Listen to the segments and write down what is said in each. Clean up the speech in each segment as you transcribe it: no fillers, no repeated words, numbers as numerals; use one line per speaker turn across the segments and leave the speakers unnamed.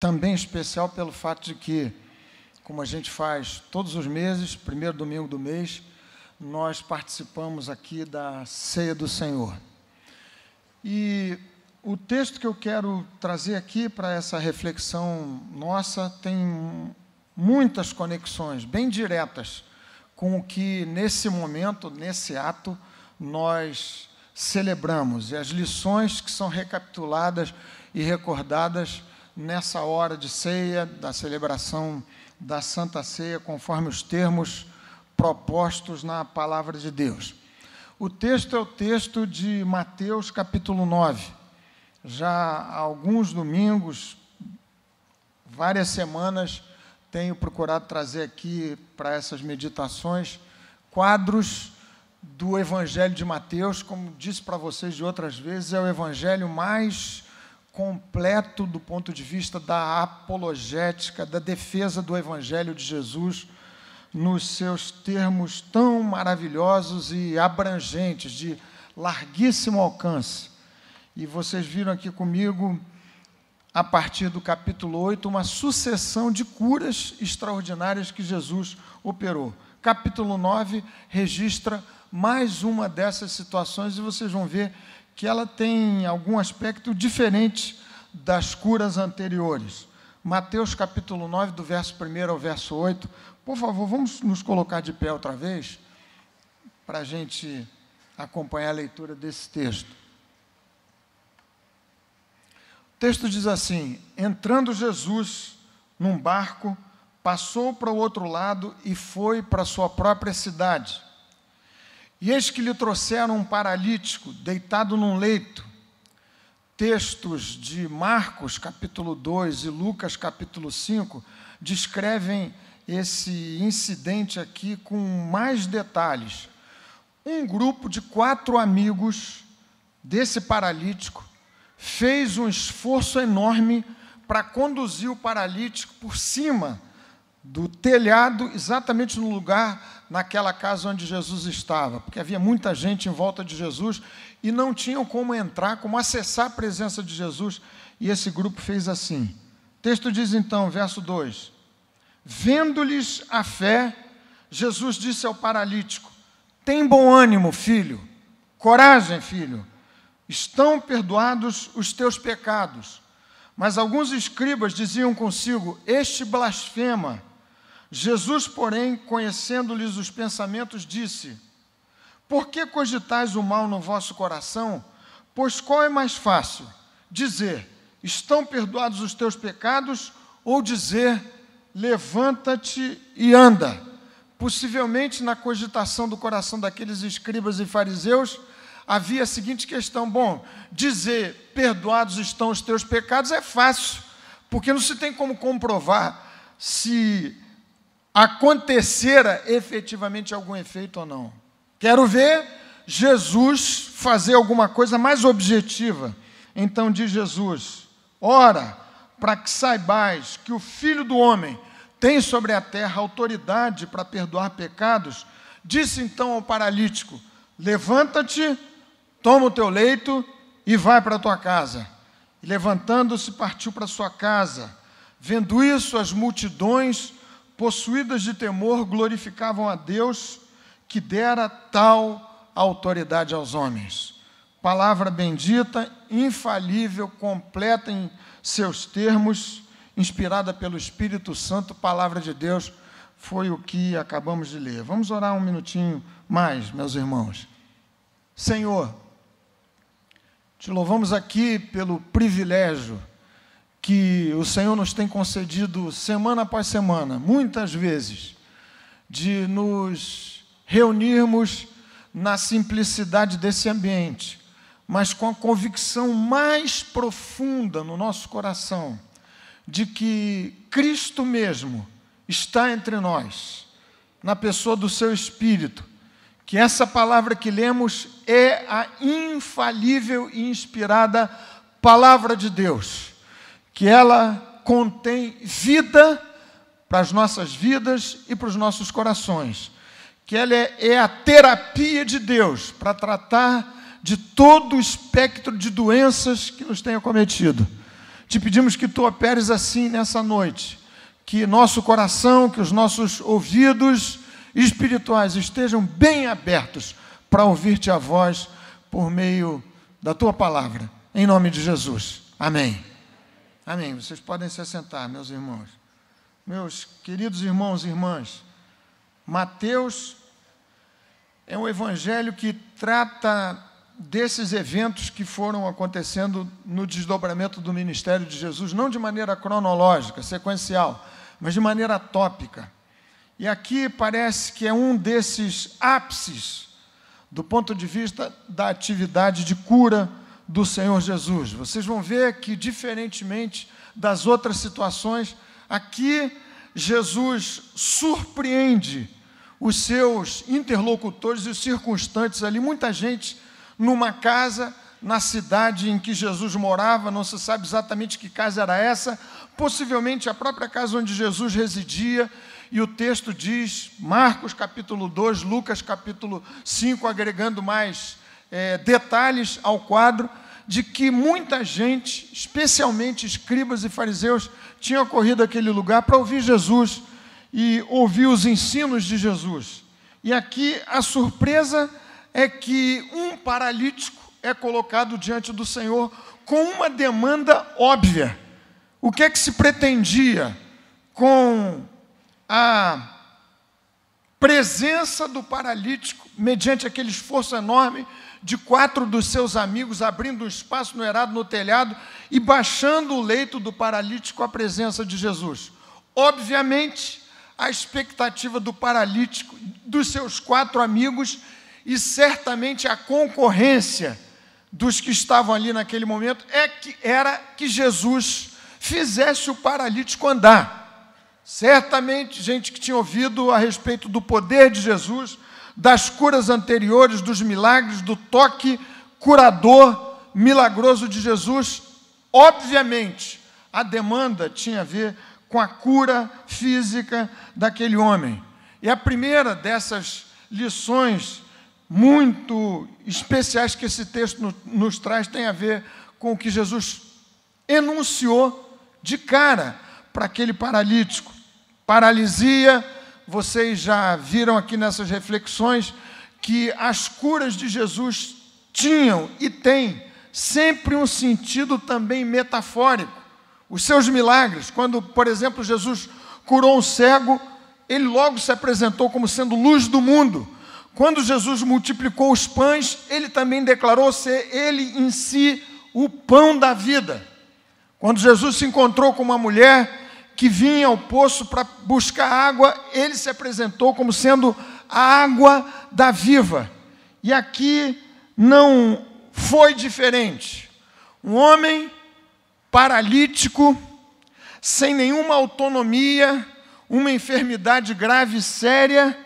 também especial pelo fato de que, como a gente faz todos os meses, primeiro domingo do mês, nós participamos aqui da Ceia do Senhor. E o texto que eu quero trazer aqui para essa reflexão nossa tem muitas conexões bem diretas com o que, nesse momento, nesse ato, nós celebramos, e as lições que são recapituladas e recordadas nessa hora de ceia, da celebração da Santa Ceia, conforme os termos propostos na Palavra de Deus. O texto é o texto de Mateus, capítulo 9. Já há alguns domingos, várias semanas, tenho procurado trazer aqui para essas meditações quadros do Evangelho de Mateus. Como disse para vocês de outras vezes, é o Evangelho mais completo do ponto de vista da apologética, da defesa do Evangelho de Jesus, nos seus termos tão maravilhosos e abrangentes, de larguíssimo alcance. E vocês viram aqui comigo, a partir do capítulo 8, uma sucessão de curas extraordinárias que Jesus operou. Capítulo 9 registra mais uma dessas situações, e vocês vão ver que ela tem algum aspecto diferente das curas anteriores. Mateus capítulo 9, do verso 1 ao verso 8. Por favor, vamos nos colocar de pé outra vez, para a gente acompanhar a leitura desse texto. O texto diz assim: entrando Jesus num barco, passou para o outro lado e foi para a sua própria cidade. E eis que lhe trouxeram um paralítico, deitado num leito. Textos de Marcos, capítulo 2, e Lucas, capítulo 5, descrevem esse incidente aqui com mais detalhes. Um grupo de 4 amigos desse paralítico fez um esforço enorme para conduzir o paralítico por cima do telhado, exatamente no lugar, naquela casa onde Jesus estava, porque havia muita gente em volta de Jesus e não tinham como entrar, como acessar a presença de Jesus, e esse grupo fez assim. O texto diz então, verso 2: vendo-lhes a fé, Jesus disse ao paralítico: tem bom ânimo, filho, coragem, filho, estão perdoados os teus pecados. Mas alguns escribas diziam consigo: este blasfema. Jesus, porém, conhecendo-lhes os pensamentos, disse: por que cogitais o mal no vosso coração? Pois qual é mais fácil? Dizer: estão perdoados os teus pecados, ou dizer: levanta-te e anda? Possivelmente, na cogitação do coração daqueles escribas e fariseus, havia a seguinte questão: bom, dizer perdoados estão os teus pecados é fácil, porque não se tem como comprovar se acontecera efetivamente algum efeito ou não. Quero ver Jesus fazer alguma coisa mais objetiva. Então diz Jesus: ora, para que saibais que o Filho do Homem tem sobre a terra autoridade para perdoar pecados, disse então ao paralítico: levanta-te, toma o teu leito e vai para a tua casa. E levantando-se, partiu para a sua casa. Vendo isso, as multidões, possuídas de temor, glorificavam a Deus, que dera tal autoridade aos homens. Palavra bendita, infalível, completa em seus termos, inspirada pelo Espírito Santo, palavra de Deus, foi o que acabamos de ler. Vamos orar um minutinho mais, meus irmãos. Senhor, te louvamos aqui pelo privilégio que o Senhor nos tem concedido semana após semana, muitas vezes, de nos reunirmos na simplicidade desse ambiente, mas com a convicção mais profunda no nosso coração de que Cristo mesmo está entre nós, na pessoa do seu Espírito, que essa palavra que lemos é a infalível e inspirada palavra de Deus, que ela contém vida para as nossas vidas e para os nossos corações, que ela é a terapia de Deus para tratar de todo o espectro de doenças que nos tem acometido, te pedimos que tu operes assim nessa noite, que nosso coração, que os nossos ouvidos espirituais estejam bem abertos para ouvir-te a voz por meio da tua palavra, em nome de Jesus. Amém. Amém. Vocês podem se assentar, meus irmãos. Meus queridos irmãos e irmãs, Mateus é um evangelho que trata desses eventos que foram acontecendo no desdobramento do ministério de Jesus, não de maneira cronológica, sequencial, mas de maneira tópica. E aqui parece que é um desses ápices do ponto de vista da atividade de cura do Senhor Jesus. Vocês vão ver que, diferentemente das outras situações, aqui Jesus surpreende os seus interlocutores e os circunstantes ali. Muita gente numa casa, na cidade em que Jesus morava, não se sabe exatamente que casa era essa, possivelmente a própria casa onde Jesus residia, e o texto diz, Marcos capítulo 2, Lucas capítulo 5, agregando mais detalhes ao quadro, de que muita gente, especialmente escribas e fariseus, tinham corrido àquele lugar para ouvir Jesus e ouvir os ensinos de Jesus. E aqui a surpresa é que um paralítico é colocado diante do Senhor com uma demanda óbvia. O que é que se pretendia com a presença do paralítico, mediante aquele esforço enorme de 4 dos seus amigos, abrindo um espaço no eirado, no telhado, e baixando o leito do paralítico à presença de Jesus? Obviamente, a expectativa do paralítico, dos seus 4 amigos, e certamente a concorrência dos que estavam ali naquele momento, era que Jesus fizesse o paralítico andar. Certamente, gente que tinha ouvido a respeito do poder de Jesus, das curas anteriores, dos milagres, do toque curador, milagroso de Jesus, obviamente, a demanda tinha a ver com a cura física daquele homem. E a primeira dessas lições muito especiais que esse texto nos traz tem a ver com o que Jesus enunciou de cara para aquele paralítico. Paralisia, vocês já viram aqui nessas reflexões que as curas de Jesus tinham e têm sempre um sentido também metafórico. Os seus milagres, quando, por exemplo, Jesus curou um cego, ele logo se apresentou como sendo luz do mundo. Quando Jesus multiplicou os pães, ele também declarou ser ele em si o pão da vida. Quando Jesus se encontrou com uma mulher que vinha ao poço para buscar água, ele se apresentou como sendo a água da viva. E aqui não foi diferente. Um homem paralítico, sem nenhuma autonomia, uma enfermidade grave e séria,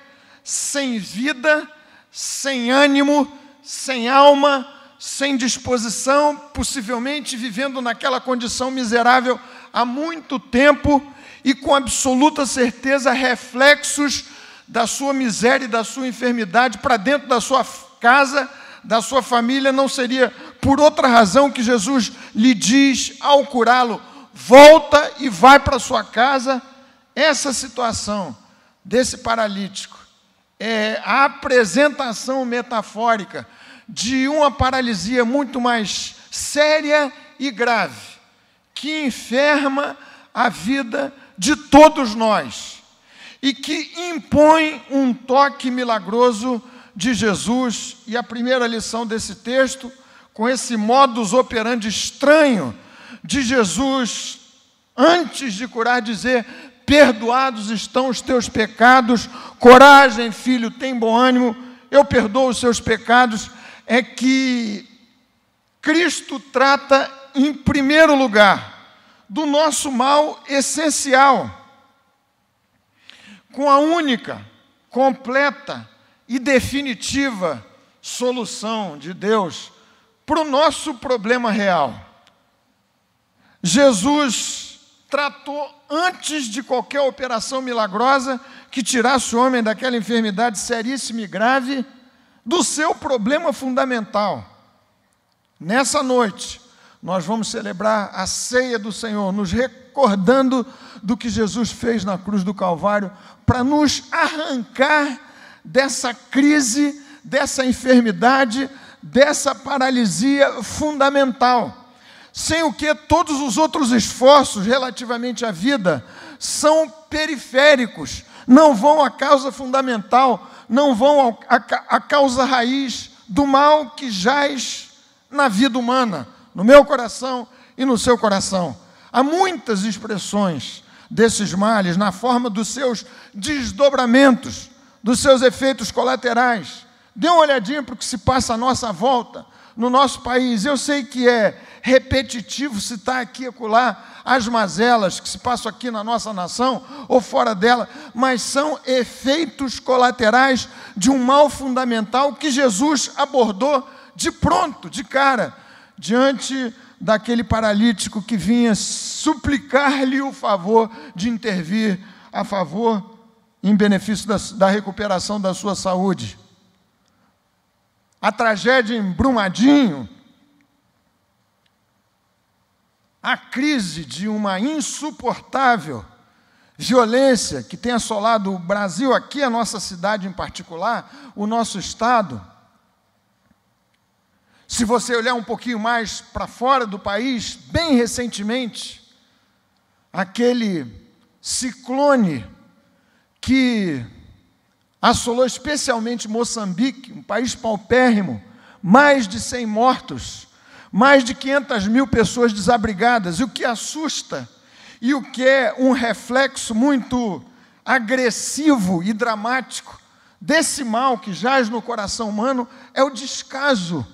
sem vida, sem ânimo, sem alma, sem disposição, possivelmente vivendo naquela condição miserável há muito tempo e com absoluta certeza reflexos da sua miséria e da sua enfermidade para dentro da sua casa, da sua família. Não seria por outra razão que Jesus lhe diz ao curá-lo: volta e vai para sua casa. Essa situação desse paralítico é a apresentação metafórica de uma paralisia muito mais séria e grave, que enferma a vida de todos nós e que impõe um toque milagroso de Jesus. E a primeira lição desse texto, com esse modus operandi estranho de Jesus, antes de curar, dizer: perdoados estão os teus pecados, coragem, filho, tem bom ânimo, eu perdoo os seus pecados, é que Cristo trata, em primeiro lugar, do nosso mal essencial, com a única, completa e definitiva solução de Deus para o nosso problema real. Jesus tratou, antes de qualquer operação milagrosa que tirasse o homem daquela enfermidade seríssima e grave, do seu problema fundamental. Nessa noite, nós vamos celebrar a ceia do Senhor, nos recordando do que Jesus fez na cruz do Calvário, para nos arrancar dessa crise, dessa enfermidade, dessa paralisia fundamental, sem o que todos os outros esforços relativamente à vida são periféricos, não vão à causa fundamental, não vão à causa raiz do mal que jaz na vida humana, no meu coração e no seu coração. Há muitas expressões desses males na forma dos seus desdobramentos, dos seus efeitos colaterais. Dê uma olhadinha para o que se passa à nossa volta, no nosso país. Eu sei que é repetitivo citar aqui e acolá as mazelas que se passam aqui na nossa nação ou fora dela, mas são efeitos colaterais de um mal fundamental que Jesus abordou de pronto, de cara, diante daquele paralítico que vinha suplicar-lhe o favor de intervir a favor, em benefício da recuperação da sua saúde. A tragédia em Brumadinho, a crise de uma insuportável violência que tem assolado o Brasil, aqui a nossa cidade em particular, o nosso estado. Se você olhar um pouquinho mais para fora do país, bem recentemente, aquele ciclone que assolou especialmente Moçambique, um país paupérrimo, mais de 100 mortos, mais de 500 mil pessoas desabrigadas. E o que assusta, e o que é um reflexo muito agressivo e dramático desse mal que jaz no coração humano, é o descaso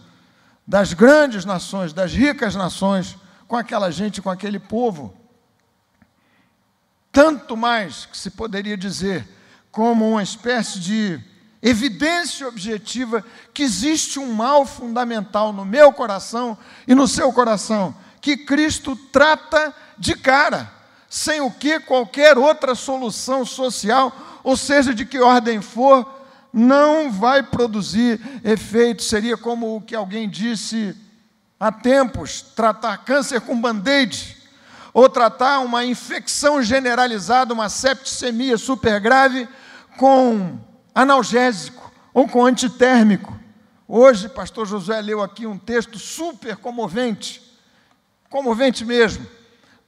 das grandes nações, das ricas nações, com aquela gente, com aquele povo. Tanto mais que se poderia dizer, como uma espécie de evidência objetiva, que existe um mal fundamental no meu coração e no seu coração, que Cristo trata de cara, sem o que qualquer outra solução social, ou seja, de que ordem for, não vai produzir efeito. Seria como o que alguém disse há tempos, tratar câncer com band-aid, ou tratar uma infecção generalizada, uma septicemia super grave, com analgésico ou com antitérmico. Hoje, pastor Josué leu aqui um texto super comovente mesmo,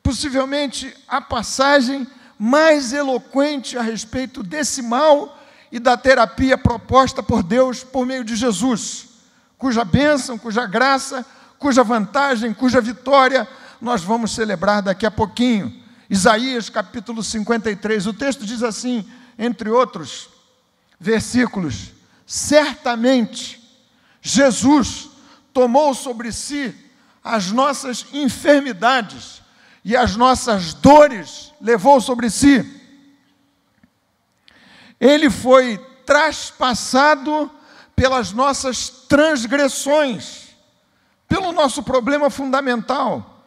possivelmente a passagem mais eloquente a respeito desse mal e da terapia proposta por Deus por meio de Jesus, cuja bênção, cuja graça, cuja vantagem, cuja vitória nós vamos celebrar daqui a pouquinho. Isaías capítulo 53, o texto diz assim, entre outros versículos: certamente Jesus tomou sobre si as nossas enfermidades e as nossas dores levou sobre si. Ele foi traspassado pelas nossas transgressões, pelo nosso problema fundamental.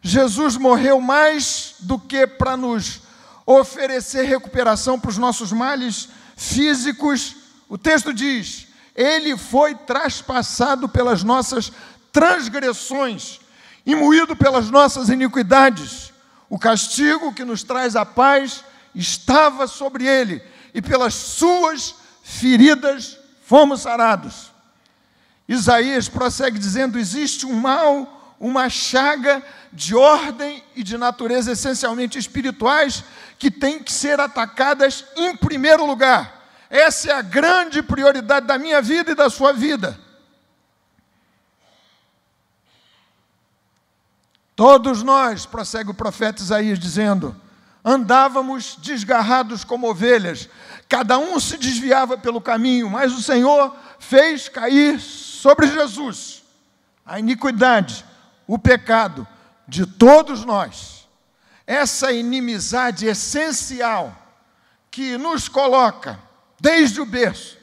Jesus morreu mais do que para nos oferecer recuperação para os nossos males físicos. O texto diz: ele foi traspassado pelas nossas transgressões e moído pelas nossas iniquidades. O castigo que nos traz a paz estava sobre ele, e pelas suas feridas fomos sarados. Isaías prossegue dizendo: existe um mal, uma chaga de ordem e de natureza essencialmente espirituais que tem que ser atacadas em primeiro lugar. Essa é a grande prioridade da minha vida e da sua vida. Todos nós, prossegue o profeta Isaías dizendo, andávamos desgarrados como ovelhas, cada um se desviava pelo caminho, mas o Senhor fez cair sobre Jesus a iniquidade, o pecado de todos nós. Essa inimizade essencial que nos coloca, desde o berço,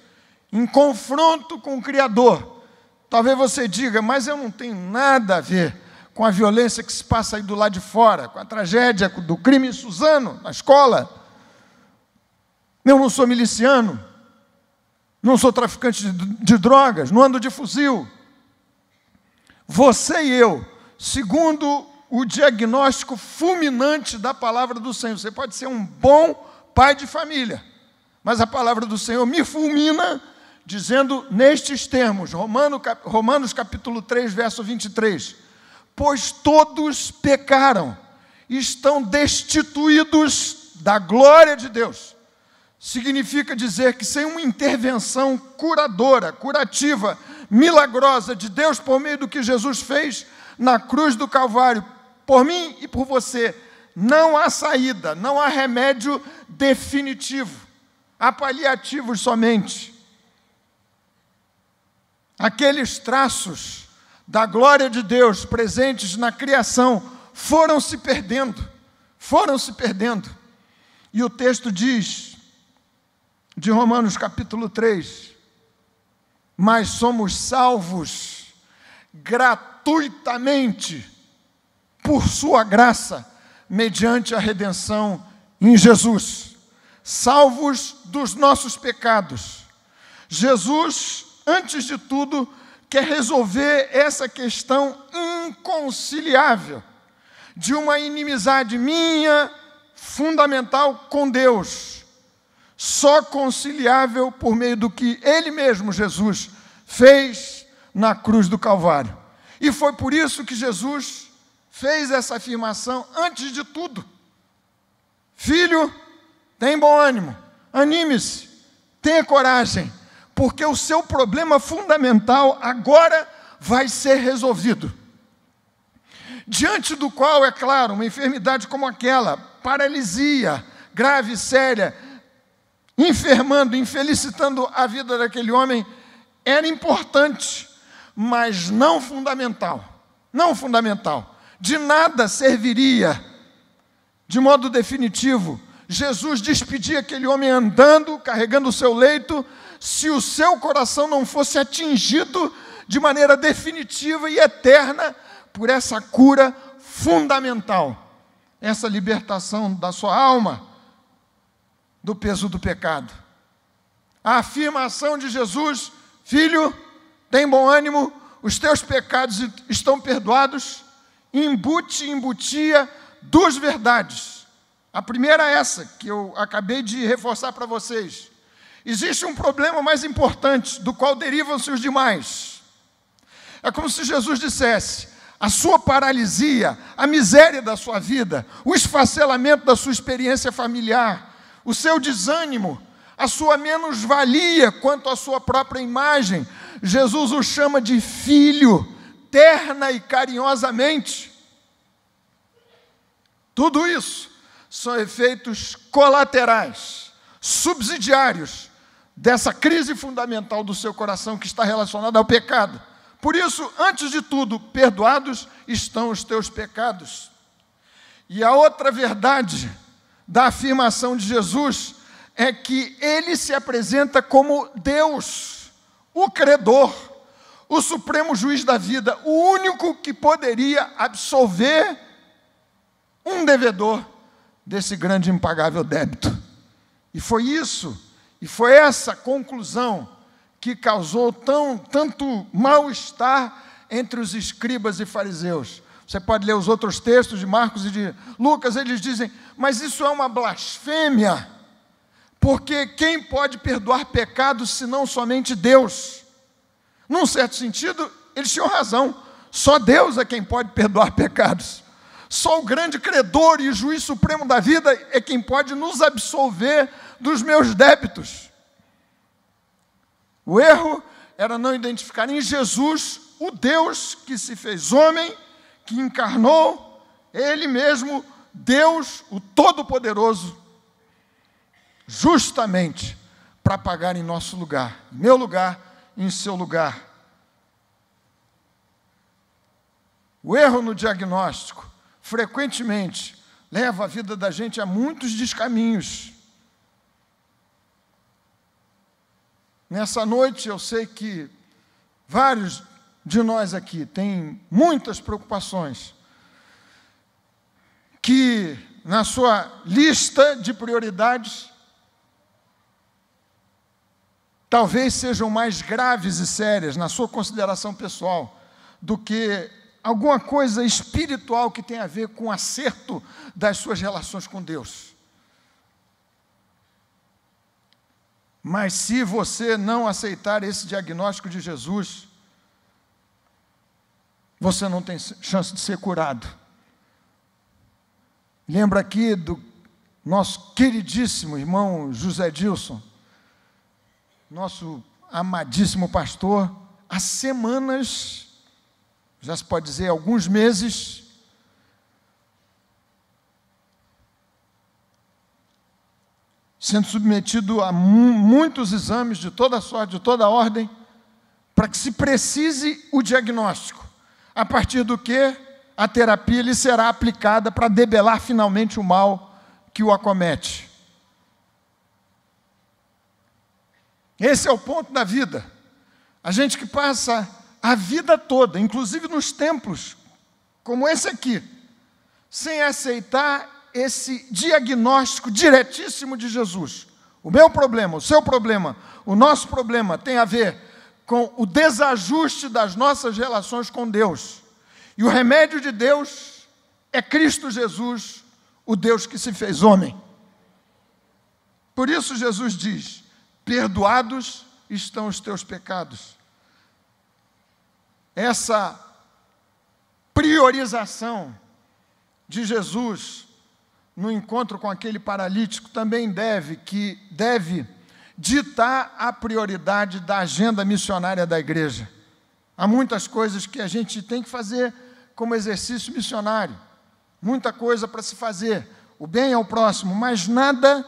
em confronto com o Criador. Talvez você diga, mas eu não tenho nada a ver com a violência que se passa aí do lado de fora, com a tragédia do crime em Suzano, na escola. Eu não sou miliciano, não sou traficante de drogas, não ando de fuzil. Você e eu segundo o diagnóstico fulminante da palavra do Senhor. Você pode ser um bom pai de família, mas a palavra do Senhor me fulmina, dizendo nestes termos, Romanos capítulo 3, verso 23, pois todos pecaram, estão destituídos da glória de Deus. Significa dizer que sem uma intervenção curadora, curativa, milagrosa de Deus por meio do que Jesus fez na cruz do Calvário, por mim e por você, não há saída, não há remédio definitivo, há paliativos somente. Aqueles traços da glória de Deus presentes na criação foram se perdendo. E o texto diz, de Romanos capítulo 3, mas somos salvos gratuitamente por sua graça, mediante a redenção em Jesus. Salvos dos nossos pecados. Jesus, antes de tudo, quer resolver essa questão inconciliável de uma inimizade minha, fundamental com Deus, só conciliável por meio do que Ele mesmo, Jesus, fez na cruz do Calvário. E foi por isso que Jesus fez essa afirmação antes de tudo. Filho, tem bom ânimo, anime-se, tenha coragem, porque o seu problema fundamental agora vai ser resolvido. Diante do qual, é claro, uma enfermidade como aquela, paralisia grave, séria, enfermando, infelicitando a vida daquele homem, era importante, mas não fundamental. Não fundamental. De nada serviria, de modo definitivo, Jesus despedir aquele homem andando, carregando o seu leito, se o seu coração não fosse atingido de maneira definitiva e eterna por essa cura fundamental, essa libertação da sua alma do peso do pecado. A afirmação de Jesus: filho, tem bom ânimo, os teus pecados estão perdoados, embutia duas verdades. A primeira é essa, que eu acabei de reforçar para vocês. Existe um problema mais importante, do qual derivam-se os demais. É como se Jesus dissesse: a sua paralisia, a miséria da sua vida, o esfacelamento da sua experiência familiar, o seu desânimo, a sua menos-valia quanto à sua própria imagem, Jesus o chama de filho, terna e carinhosamente. Tudo isso são efeitos colaterais, subsidiários, dessa crise fundamental do seu coração que está relacionada ao pecado. Por isso, antes de tudo, perdoados estão os teus pecados. E a outra verdade da afirmação de Jesus é que Ele se apresenta como Deus, o credor, o supremo juiz da vida, o único que poderia absolver um devedor desse grande e impagável débito. E foi isso, e foi essa conclusão que causou tanto mal-estar entre os escribas e fariseus. Você pode ler os outros textos de Marcos e de Lucas, eles dizem: mas isso é uma blasfêmia, porque quem pode perdoar pecados senão somente Deus? Num certo sentido, eles tinham razão, só Deus é quem pode perdoar pecados. Só o grande credor e juiz supremo da vida é quem pode nos absolver dos meus débitos. O erro era não identificar em Jesus o Deus que se fez homem, que encarnou, Ele mesmo, Deus, o Todo-Poderoso, justamente para pagar em nosso lugar, em meu lugar, em seu lugar. O erro no diagnóstico, frequentemente, leva a vida da gente a muitos descaminhos. Nessa noite, eu sei que vários de nós aqui têm muitas preocupações, que na sua lista de prioridades, talvez sejam mais graves e sérias na sua consideração pessoal do que alguma coisa espiritual que tem a ver com o acerto das suas relações com Deus. Mas se você não aceitar esse diagnóstico de Jesus, você não tem chance de ser curado. Lembra aqui do nosso queridíssimo irmão José Dilson, nosso amadíssimo pastor, há semanas, já se pode dizer alguns meses, sendo submetido a muitos exames de toda sorte, de toda ordem, para que se precise o diagnóstico, a partir do que a terapia lhe será aplicada para debelar finalmente o mal que o acomete. Esse é o ponto da vida. A gente que passa a vida toda, inclusive nos templos, como esse aqui, sem aceitar esse diagnóstico diretíssimo de Jesus. O meu problema, o seu problema, o nosso problema tem a ver com o desajuste das nossas relações com Deus. E o remédio de Deus é Cristo Jesus, o Deus que se fez homem. Por isso Jesus diz: perdoados estão os teus pecados. Essa priorização de Jesus no encontro com aquele paralítico também deve ditar a prioridade da agenda missionária da igreja. Há muitas coisas que a gente tem que fazer como exercício missionário, muita coisa para se fazer, o bem ao próximo, mas nada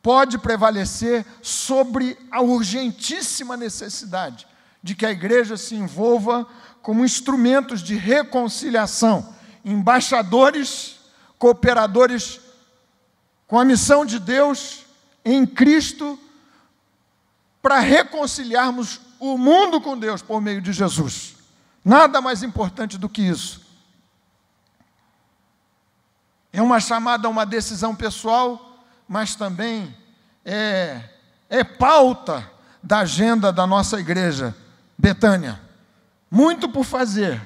pode prevalecer sobre a urgentíssima necessidade de que a igreja se envolva como instrumentos de reconciliação, embaixadores, cooperadores com a missão de Deus em Cristo, para reconciliarmos o mundo com Deus por meio de Jesus. Nada mais importante do que isso. É uma chamada a uma decisão pessoal, mas também é pauta da agenda da nossa igreja, Betânia. Muito por fazer,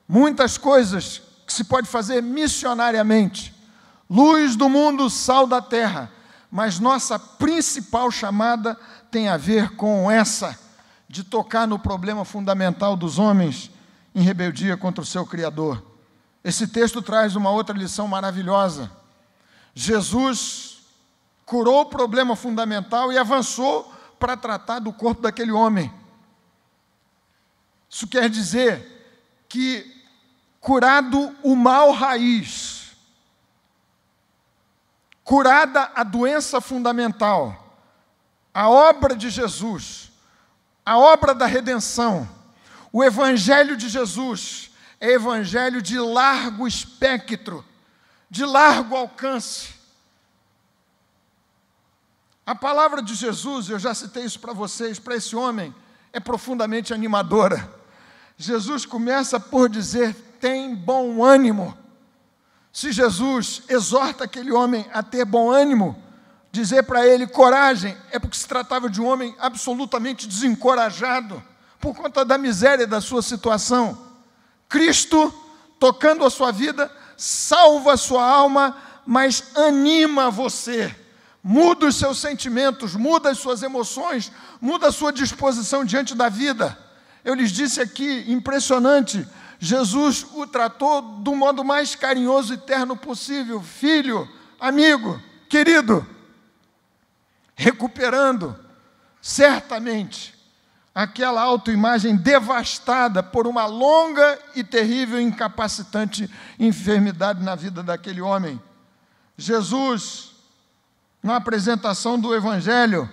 muitas coisas que se pode fazer missionariamente. Luz do mundo, sal da terra. Mas nossa principal chamada tem a ver com essa, de tocar no problema fundamental dos homens em rebeldia contra o seu Criador. Esse texto traz uma outra lição maravilhosa. Jesus curou o problema fundamental e avançou para tratar do corpo daquele homem. Isso quer dizer que, curado o mal raiz, curada a doença fundamental, a obra de Jesus, a obra da redenção, o evangelho de Jesus é evangelho de largo espectro, de largo alcance. A palavra de Jesus, eu já citei isso para vocês, para esse homem, é profundamente animadora. Jesus começa por dizer: tem bom ânimo. Se Jesus exorta aquele homem a ter bom ânimo, dizer para ele coragem, é porque se tratava de um homem absolutamente desencorajado, por conta da miséria da sua situação. Cristo, tocando a sua vida, salva a sua alma, mas anima você, muda os seus sentimentos, muda as suas emoções, muda a sua disposição diante da vida. Eu lhes disse aqui, impressionante, Jesus o tratou do modo mais carinhoso e terno possível. Filho, amigo, querido, recuperando, certamente, aquela autoimagem devastada por uma longa e terrível e incapacitante enfermidade na vida daquele homem. Jesus, na apresentação do Evangelho,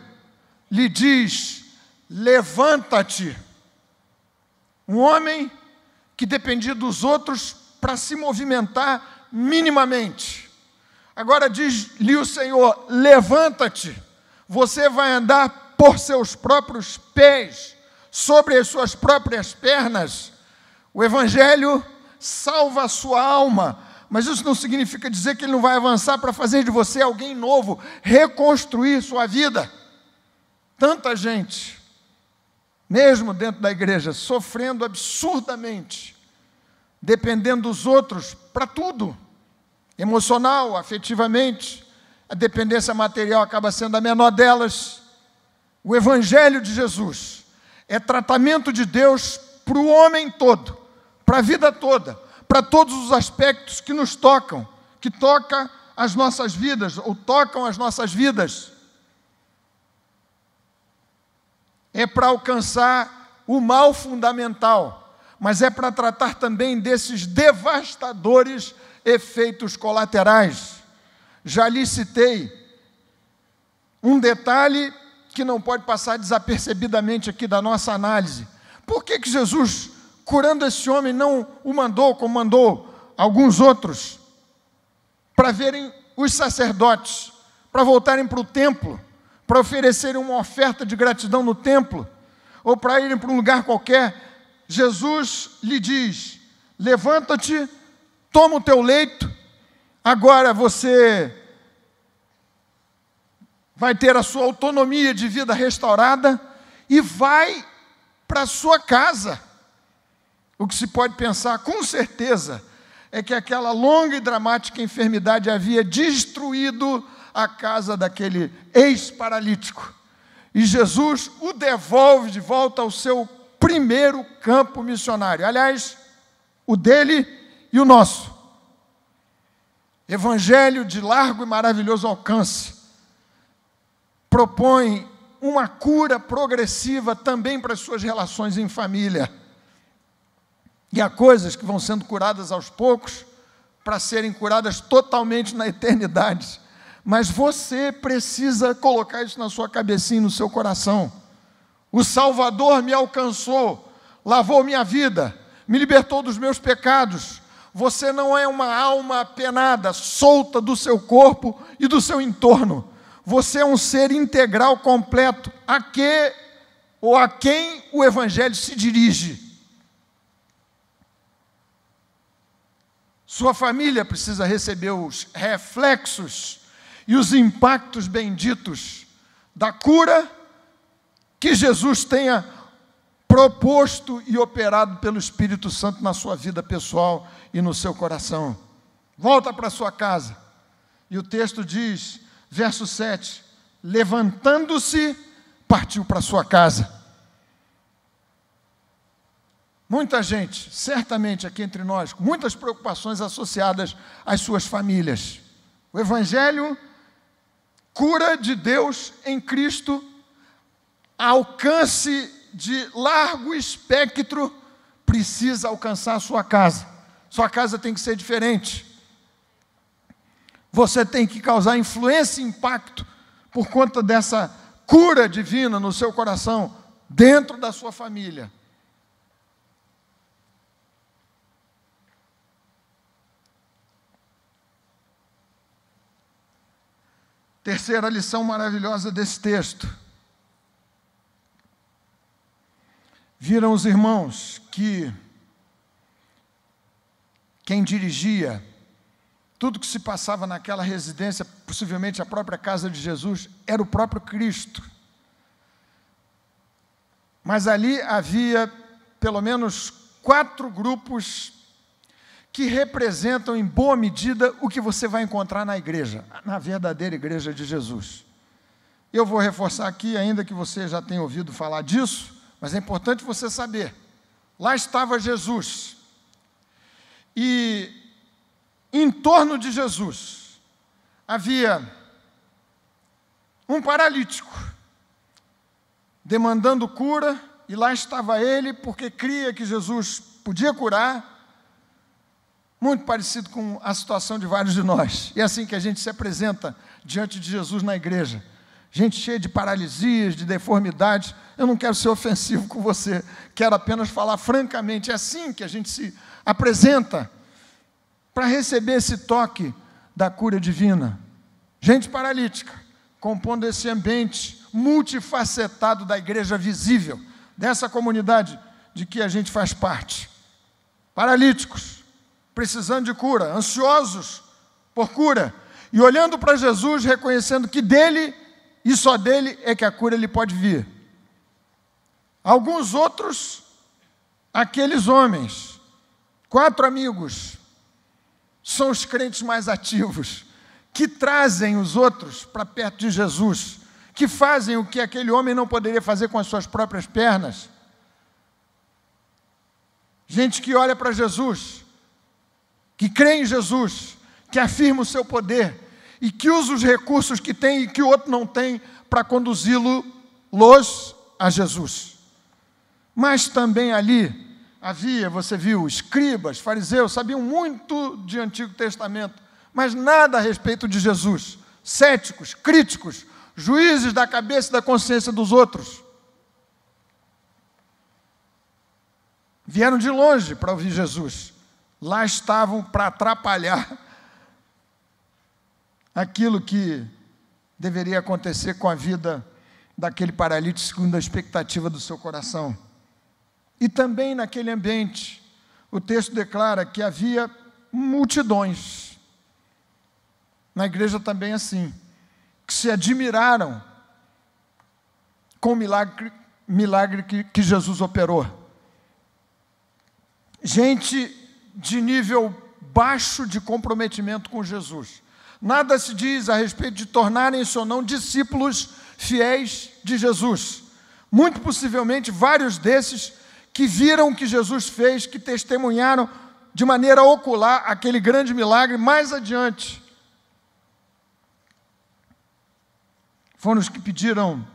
lhe diz: levanta-te. Um homem que dependia dos outros para se movimentar minimamente. Agora diz-lhe o Senhor: levanta-te, você vai andar por seus próprios pés, sobre as suas próprias pernas. O Evangelho salva a sua alma, mas isso não significa dizer que ele não vai avançar para fazer de você alguém novo, reconstruir sua vida. Tanta gente, mesmo dentro da igreja, sofrendo absurdamente, dependendo dos outros para tudo, emocional, afetivamente. A dependência material acaba sendo a menor delas. O Evangelho de Jesus é tratamento de Deus para o homem todo, para a vida toda, para todos os aspectos que nos tocam, que toca as nossas vidas, ou tocam as nossas vidas. É para alcançar o mal fundamental, mas é para tratar também desses devastadores efeitos colaterais. Já lhe citei um detalhe que não pode passar desapercebidamente aqui da nossa análise. Por que Jesus, curando esse homem, não o mandou, como mandou alguns outros, para verem os sacerdotes, para voltarem para o templo, para oferecerem uma oferta de gratidão no templo, ou para irem para um lugar qualquer? Jesus lhe diz: levanta-te, toma o teu leito, agora você vai ter a sua autonomia de vida restaurada e vai para a sua casa. O que se pode pensar, com certeza, é que aquela longa e dramática enfermidade havia destruído a casa daquele ex-paralítico. E Jesus o devolve de volta ao seu primeiro campo missionário. Aliás, o dele e o nosso. Evangelho de largo e maravilhoso alcance. Propõe uma cura progressiva também para as suas relações em família. E há coisas que vão sendo curadas aos poucos, para serem curadas totalmente na eternidade. Mas você precisa colocar isso na sua cabecinha, no seu coração. O Salvador me alcançou, lavou minha vida, me libertou dos meus pecados. Você não é uma alma apenada, solta do seu corpo e do seu entorno. Você é um ser integral, completo, a quem o Evangelho se dirige. Sua família precisa receber os reflexos e os impactos benditos da cura que Jesus tenha proposto e operado pelo Espírito Santo na sua vida pessoal e no seu coração. Volta para sua casa. E o texto diz, verso 7, levantando-se, partiu para sua casa. Muita gente, certamente aqui entre nós, com muitas preocupações associadas às suas famílias. O Evangelho, cura de Deus em Cristo, alcance de largo espectro, precisa alcançar a sua casa. Sua casa tem que ser diferente. Você tem que causar influência e impacto por conta dessa cura divina no seu coração, dentro da sua família. Terceira lição maravilhosa desse texto. Viram os irmãos que quem dirigia tudo que se passava naquela residência, possivelmente a própria casa de Jesus, era o próprio Cristo. Mas ali havia pelo menos 4 grupos que representam em boa medida o que você vai encontrar na igreja, na verdadeira igreja de Jesus. Eu vou reforçar aqui, ainda que você já tenha ouvido falar disso, mas é importante você saber. Lá estava Jesus. E em torno de Jesus havia um paralítico, demandando cura, e lá estava ele, porque cria que Jesus podia curar. Muito parecido com a situação de vários de nós. E é assim que a gente se apresenta diante de Jesus na igreja. Gente cheia de paralisias, de deformidades. Eu não quero ser ofensivo com você, quero apenas falar francamente. É assim que a gente se apresenta para receber esse toque da cura divina. Gente paralítica, compondo esse ambiente multifacetado da igreja visível, dessa comunidade de que a gente faz parte. Paralíticos, precisando de cura, ansiosos por cura, e olhando para Jesus, reconhecendo que dele, e só dele, é que a cura lhe pode vir. Alguns outros, aqueles homens, 4 amigos são os crentes mais ativos, que trazem os outros para perto de Jesus, que fazem o que aquele homem não poderia fazer com as suas próprias pernas. Gente que olha para Jesus, que crê em Jesus, que afirma o seu poder e que usa os recursos que tem e que o outro não tem para conduzi-los a Jesus. Mas também ali havia, você viu, escribas, fariseus, sabiam muito de Antigo Testamento, mas nada a respeito de Jesus. Céticos, críticos, juízes da cabeça e da consciência dos outros. Vieram de longe para ouvir Jesus. Lá estavam para atrapalhar aquilo que deveria acontecer com a vida daquele paralítico, segundo a expectativa do seu coração. E também naquele ambiente, o texto declara que havia multidões. Na igreja também assim, que se admiraram com o milagre que Jesus operou. Gente de nível baixo de comprometimento com Jesus. Nada se diz a respeito de tornarem-se ou não discípulos fiéis de Jesus. Muito possivelmente, vários desses que viram o que Jesus fez, que testemunharam de maneira ocular aquele grande milagre mais adiante. Foram os que pediram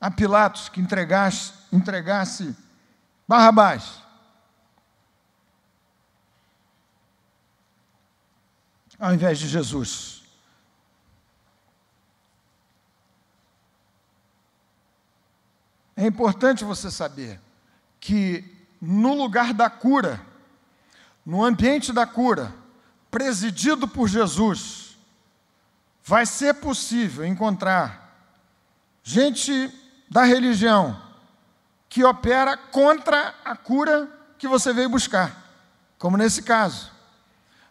a Pilatos que entregasse Barrabás. Ao invés de Jesus. É importante você saber que no lugar da cura, no ambiente da cura, presidido por Jesus, vai ser possível encontrar gente da religião que opera contra a cura que você veio buscar, como nesse caso.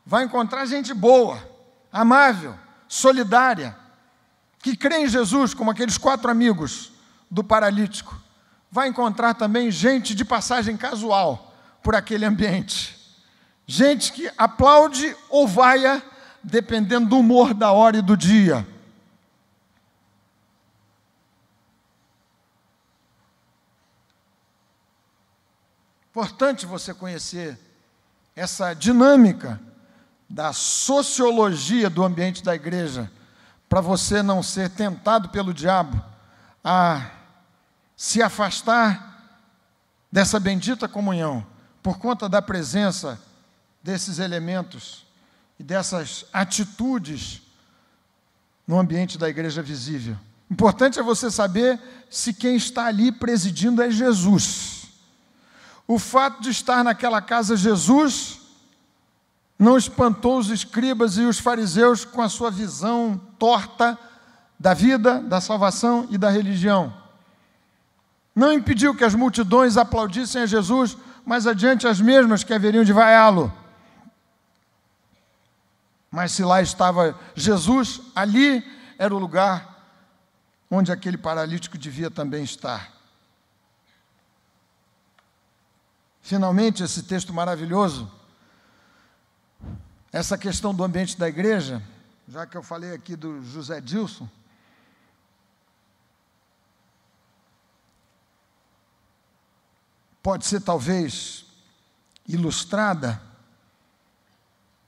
Vai encontrar gente boa, amável, solidária, que crê em Jesus, como aqueles 4 amigos do paralítico. Vai encontrar também gente de passagem casual por aquele ambiente. Gente que aplaude ou vaia, dependendo do humor da hora e do dia. Importante você conhecer essa dinâmica da sociologia do ambiente da igreja, para você não ser tentado pelo diabo a se afastar dessa bendita comunhão, por conta da presença desses elementos e dessas atitudes no ambiente da igreja visível. Importante é você saber se quem está ali presidindo é Jesus. O fato de estar naquela casa Jesus não espantou os escribas e os fariseus com a sua visão torta da vida, da salvação e da religião. Não impediu que as multidões aplaudissem a Jesus, mas adiante as mesmas que haveriam de vaiá-lo. Mas se lá estava Jesus, ali era o lugar onde aquele paralítico devia também estar. Finalmente, esse texto maravilhoso, essa questão do ambiente da igreja, já que eu falei aqui do José Dilson, pode ser talvez ilustrada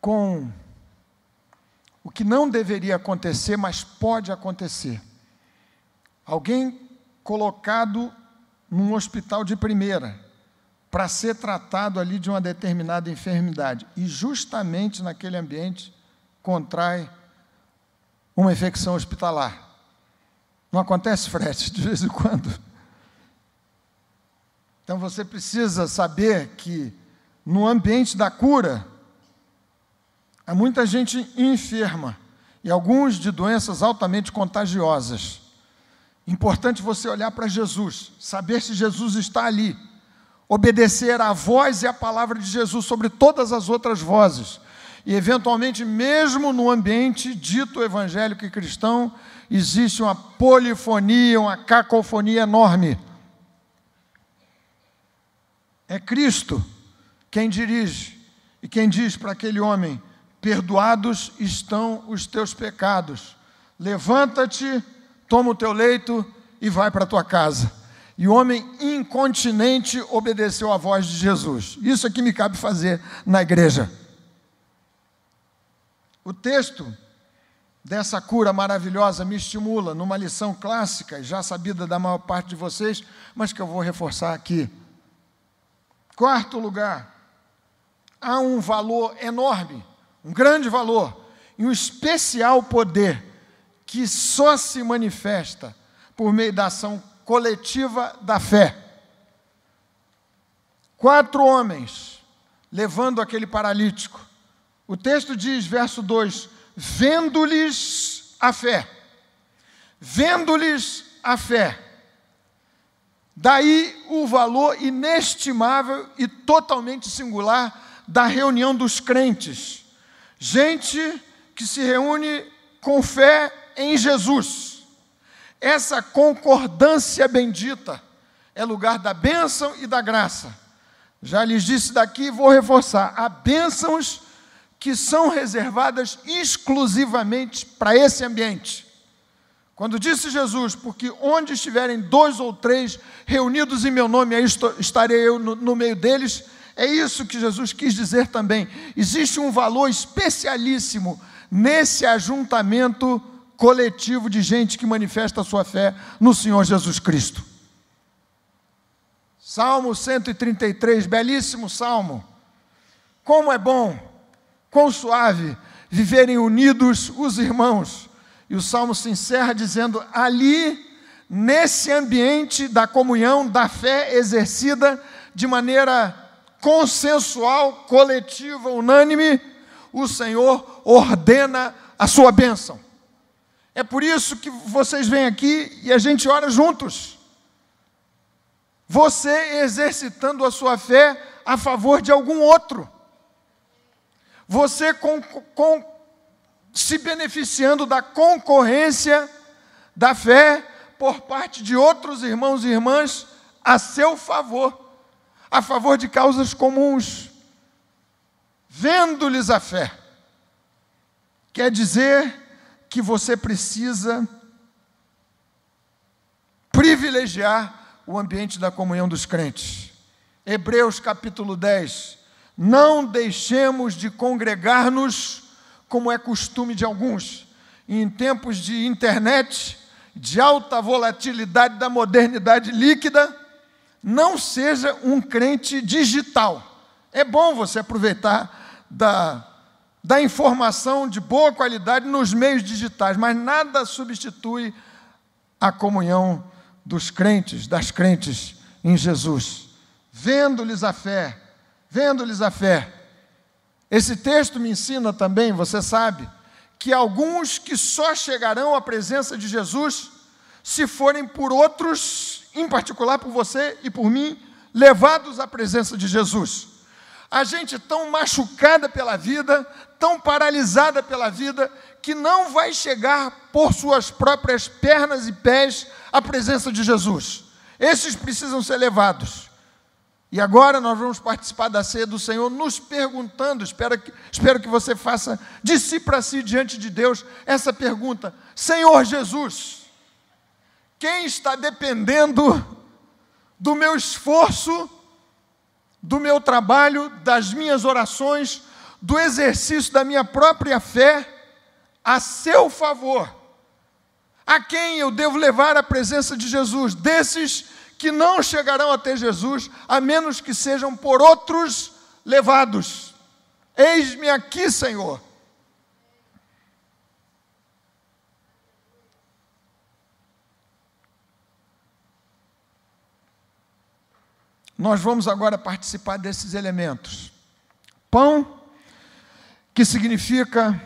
com o que não deveria acontecer, mas pode acontecer. Alguém colocado num hospital de primeira, para ser tratado ali de uma determinada enfermidade, e justamente naquele ambiente contrai uma infecção hospitalar. Não acontece, Fred, de vez em quando? Então você precisa saber que no ambiente da cura, há muita gente enferma, e alguns de doenças altamente contagiosas. Importante você olhar para Jesus, saber se Jesus está ali, obedecer à voz e à palavra de Jesus sobre todas as outras vozes. E, eventualmente, mesmo no ambiente dito evangélico e cristão, existe uma polifonia, uma cacofonia enorme. É Cristo quem dirige, E quem diz para aquele homem: perdoados estão os teus pecados, levanta-te, toma o teu leito e vai para a tua casa. E o homem incontinente obedeceu à voz de Jesus. Isso é que me cabe fazer na igreja. O texto dessa cura maravilhosa me estimula numa lição clássica, já sabida da maior parte de vocês, mas que eu vou reforçar aqui. Quarto lugar, há um valor enorme, um grande valor, e um especial poder que só se manifesta por meio da ação coletiva da fé. 4 homens levando aquele paralítico. O texto diz, verso 2, vendo-lhes a fé. Vendo-lhes a fé. Daí o valor inestimável e totalmente singular da reunião dos crentes. Gente que se reúne com fé em Jesus. Essa concordância bendita é lugar da bênção e da graça. Já lhes disse daqui, vou reforçar. Há bênçãos que são reservadas exclusivamente para esse ambiente. Quando disse Jesus, porque onde estiverem 2 ou 3 reunidos em meu nome, aí estarei eu no meio deles, é isso que Jesus quis dizer também. Existe um valor especialíssimo nesse ajuntamento coletivo de gente que manifesta a sua fé no Senhor Jesus Cristo. Salmo 133, belíssimo salmo. Como é bom, quão suave viverem unidos os irmãos. E o salmo se encerra dizendo, ali, nesse ambiente da comunhão, da fé exercida de maneira consensual, coletiva, unânime, o Senhor ordena a sua bênção. É por isso que vocês vêm aqui e a gente ora juntos. Você exercitando a sua fé a favor de algum outro. Você se beneficiando da concorrência da fé por parte de outros irmãos e irmãs a seu favor, a favor de causas comuns. Vendo-lhes a fé. Quer dizer que você precisa privilegiar o ambiente da comunhão dos crentes. Hebreus capítulo 10. Não deixemos de congregar-nos, como é costume de alguns, em tempos de internet, de alta volatilidade da modernidade líquida. Não seja um crente digital. É bom você aproveitar da informação de boa qualidade nos meios digitais, mas nada substitui a comunhão dos crentes, das crentes em Jesus. Vendo-lhes a fé, vendo-lhes a fé. Esse texto me ensina também, você sabe, que alguns que só chegarão à presença de Jesus se forem por outros, em particular por você e por mim, levados à presença de Jesus. A gente tão machucada pela vida, tão paralisada pela vida, que não vai chegar por suas próprias pernas e pés à presença de Jesus. Esses precisam ser levados. E agora nós vamos participar da ceia do Senhor nos perguntando, espero que você faça de si para si diante de Deus essa pergunta: Senhor Jesus, quem está dependendo do meu esforço, do meu trabalho, das minhas orações, do exercício da minha própria fé, a seu favor? A quem eu devo levar à presença de Jesus? Desses que não chegarão até Jesus, a menos que sejam por outros levados. Eis-me aqui, Senhor. Nós vamos agora participar desses elementos. Pão, que significa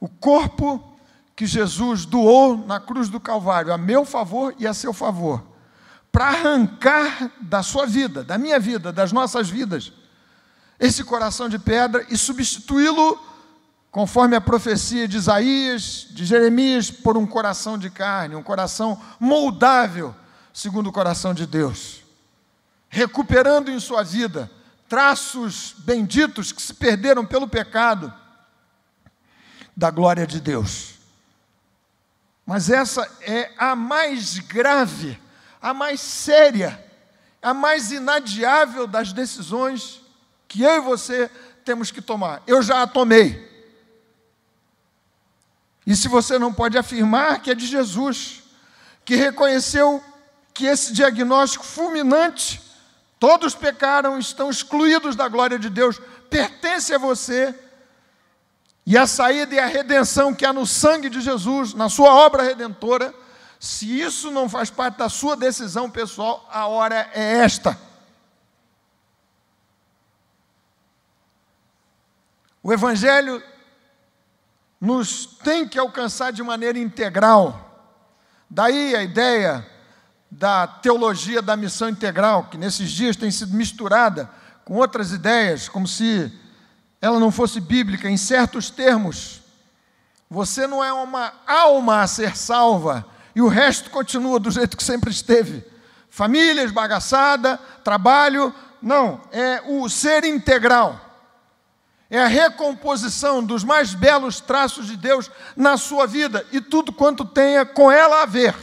o corpo que Jesus doou na cruz do Calvário, a meu favor e a seu favor, para arrancar da sua vida, da minha vida, das nossas vidas, esse coração de pedra e substituí-lo, conforme a profecia de Isaías, de Jeremias, por um coração de carne, um coração moldável, segundo o coração de Deus, recuperando em sua vida traços benditos que se perderam pelo pecado da glória de Deus. Mas essa é a mais grave, a mais séria, a mais inadiável das decisões que eu e você temos que tomar. Eu já a tomei. E se você não pode afirmar que é de Jesus, que reconheceu que esse diagnóstico fulminante, todos pecaram, estão excluídos da glória de Deus, pertence a você, e a saída e a redenção que há no sangue de Jesus, na sua obra redentora, se isso não faz parte da sua decisão pessoal, a hora é esta. O Evangelho nos tem que alcançar de maneira integral. Daí a ideia da teologia da missão integral, que nesses dias tem sido misturada com outras ideias, como se ela não fosse bíblica. Em certos termos, você não é uma alma a ser salva e o resto continua do jeito que sempre esteve. Família esbagaçada, trabalho, não, é o ser integral. É a recomposição dos mais belos traços de Deus na sua vida e tudo quanto tenha com ela a ver.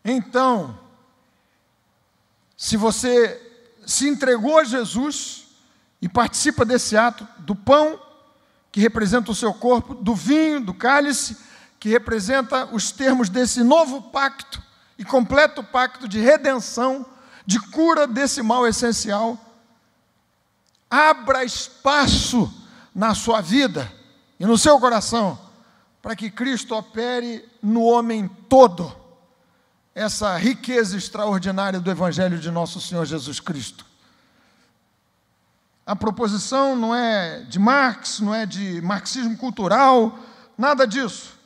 Então, se você se entregou a Jesus e participa desse ato, do pão, que representa o seu corpo, do vinho, do cálice, que representa os termos desse novo pacto e completo pacto de redenção, de cura desse mal essencial, abra espaço na sua vida e no seu coração, para que Cristo opere no homem todo, essa riqueza extraordinária do Evangelho de nosso Senhor Jesus Cristo. A proposição não é de Marx, não é de marxismo cultural, nada disso.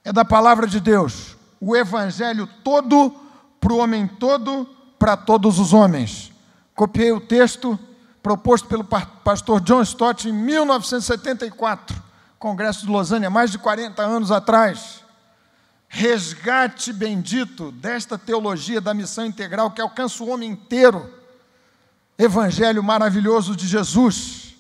É da palavra de Deus, o Evangelho todo, para o homem todo, para todos os homens. Copiei o texto proposto pelo pastor John Stott em 1974, Congresso de Lausanne, há mais de 40 anos atrás. Resgate bendito desta teologia da missão integral que alcança o homem inteiro. Evangelho maravilhoso de Jesus,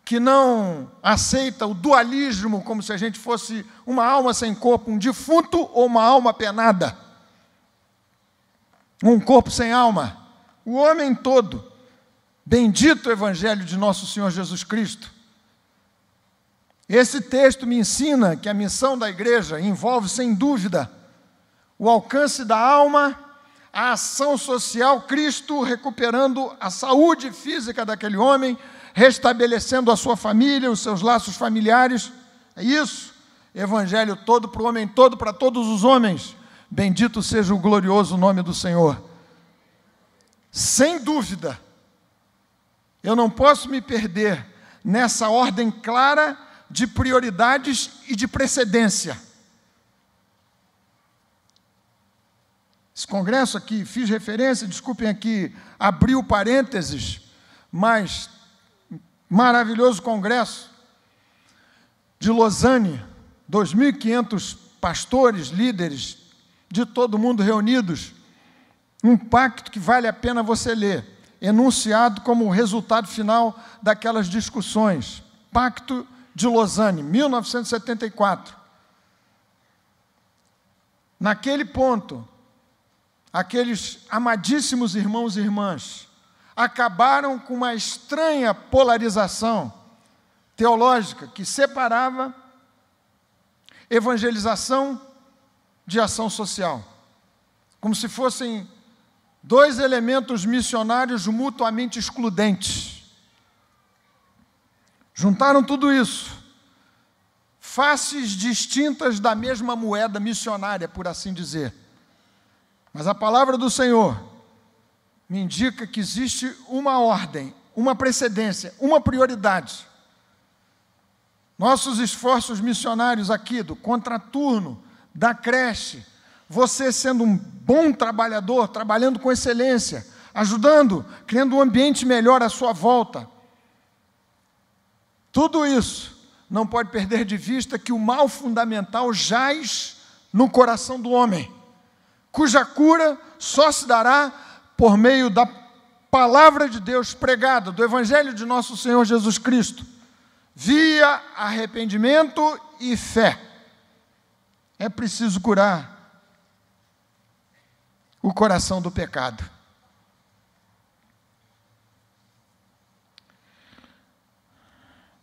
que não aceita o dualismo como se a gente fosse uma alma sem corpo, um defunto ou uma alma penada. Um corpo sem alma. O homem todo. Bendito o Evangelho de nosso Senhor Jesus Cristo. Esse texto me ensina que a missão da igreja envolve, sem dúvida, o alcance da alma, a ação social, Cristo recuperando a saúde física daquele homem, restabelecendo a sua família, os seus laços familiares. É isso. Evangelho todo para o homem todo, para todos os homens. Bendito seja o glorioso nome do Senhor. Sem dúvida, eu não posso me perder nessa ordem clara de prioridades e de precedência. Esse congresso aqui, fiz referência, desculpem aqui, abriu parênteses, mas maravilhoso congresso de Lausanne, 2.500 pastores, líderes de todo mundo reunidos, um pacto que vale a pena você ler, enunciado como resultado final daquelas discussões. Pacto de Lausanne, 1974. Naquele ponto, aqueles amadíssimos irmãos e irmãs acabaram com uma estranha polarização teológica que separava evangelização de ação social, como se fossem dois elementos missionários mutuamente excludentes. Juntaram tudo isso, faces distintas da mesma moeda missionária, por assim dizer. Mas a palavra do Senhor me indica que existe uma ordem, uma precedência, uma prioridade. Nossos esforços missionários aqui, do contraturno, da creche, você sendo um bom trabalhador, trabalhando com excelência, ajudando, criando um ambiente melhor à sua volta. Tudo isso não pode perder de vista que o mal fundamental jaz no coração do homem, cuja cura só se dará por meio da palavra de Deus pregada, do Evangelho de nosso Senhor Jesus Cristo, via arrependimento e fé. É preciso curar o coração do pecado.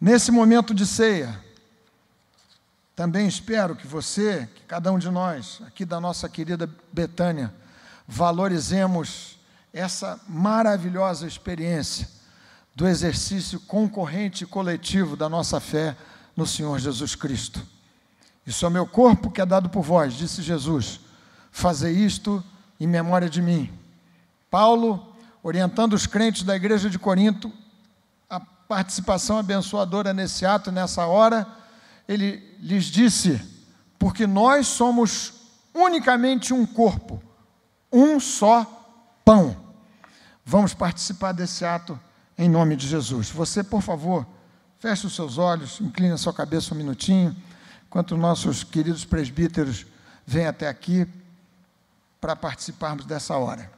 Nesse momento de ceia, também espero que você, que cada um de nós, aqui da nossa querida Betânia, valorizemos essa maravilhosa experiência do exercício concorrente e coletivo da nossa fé no Senhor Jesus Cristo. Isso é o meu corpo que é dado por vós, disse Jesus. Fazei isto em memória de mim. Paulo, orientando os crentes da igreja de Corinto, a participação abençoadora nesse ato, nessa hora, ele lhes disse: porque nós somos unicamente um corpo, um só pão. Vamos participar desse ato em nome de Jesus. Você, por favor, feche os seus olhos, incline a sua cabeça um minutinho, enquanto nossos queridos presbíteros vêm até aqui para participarmos dessa hora.